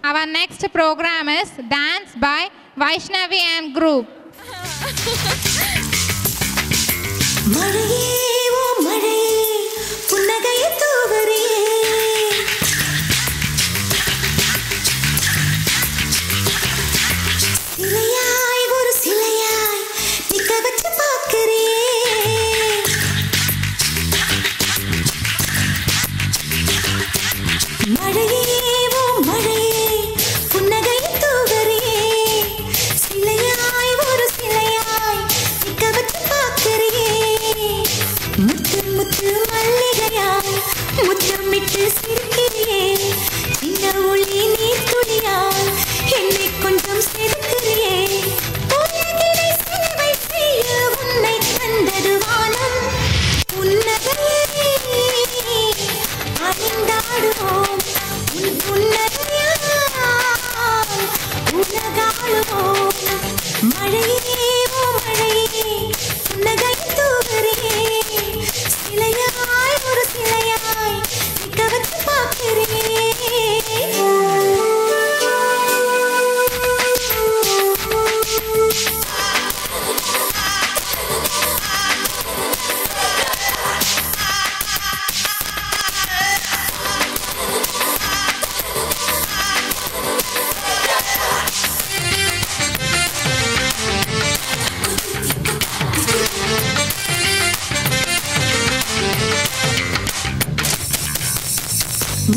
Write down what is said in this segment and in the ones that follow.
Our next program is Dance by Vaishnavi and Group.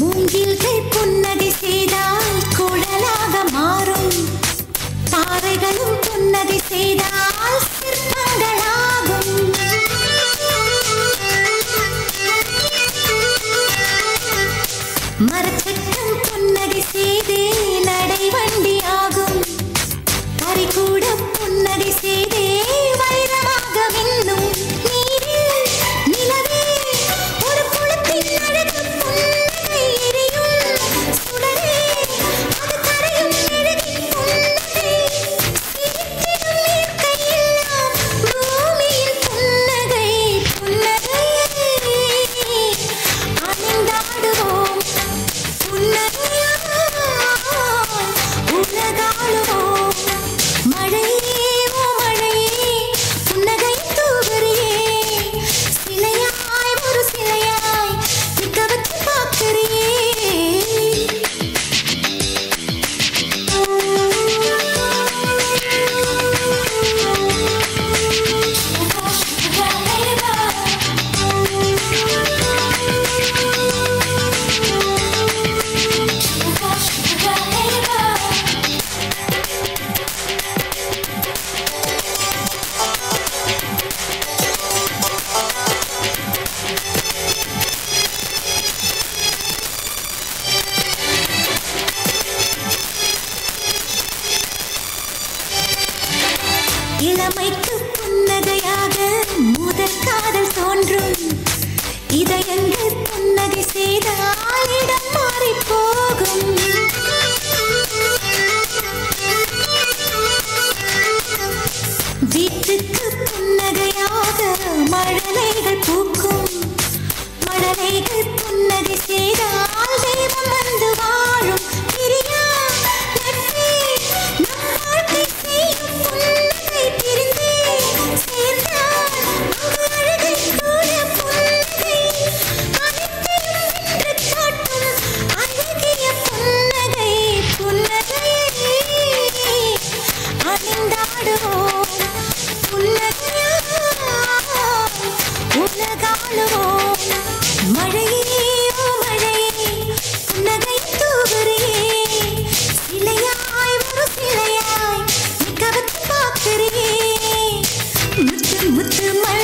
மூங்கில்கள் புன்னகை செய்தால் குழலாக மாறும், பாறைகளும் புன்னகை செய்தால் சிற்பங்களாகும். மரச்சட்டம் புன்னகை செய்தே நடைவண்டியாகும், கரை கூட புன்னகை செய்தே வைரமாக மின்னும். நீரில் நிலவே ஒரு குளத்தின் அழகு புன்னகை எரியும் சுடரே, அது கரையும் அழகின் புன்னகை. சிரித்திடும் இயற்கையெல்லாம் பூமியின் புன்னகை. புன்னகையை அணிந்தாடுவோம், புன்னகையால் உலகாளுவோம். மழையே ஓ மழையே புன்னகை தூவறியே, சிலையாய் ஒரு சிலையாய் நிற்க வச்சு பார்க்கறியே. இளமைக்கு புன்னகையாக முதல் காதல் தோன்றும், இதயங்கள் புன்னகை செய்தால் இடம் மாறி போகும். வீட்டுக்கு புன்னகையாக மழலைகள் பூக்கும், மழலைகள் புன்னகை செய்தால் தெய்வம் வந்து வாழும். பிரியா நட்பே நம் வாழ்க்கை செய்யும் புன்னகை, பிரிந்தே சேர்ந்தால் அங்கு அழகை கூட புன்னகை. அனைத்தையும் வென்று காட்டும் அழகிய புன்னகை. புன்னகையை அணிந்தாடுவோம், புன்னகையால் உலகாளுவோம். மழையே ஓ மழையே புன்னகை தூவறியே, சிலையாய் ஒரு சிலையாய் நிற்க வச்சு பார்க்கறியே. முத்து முத்து மழை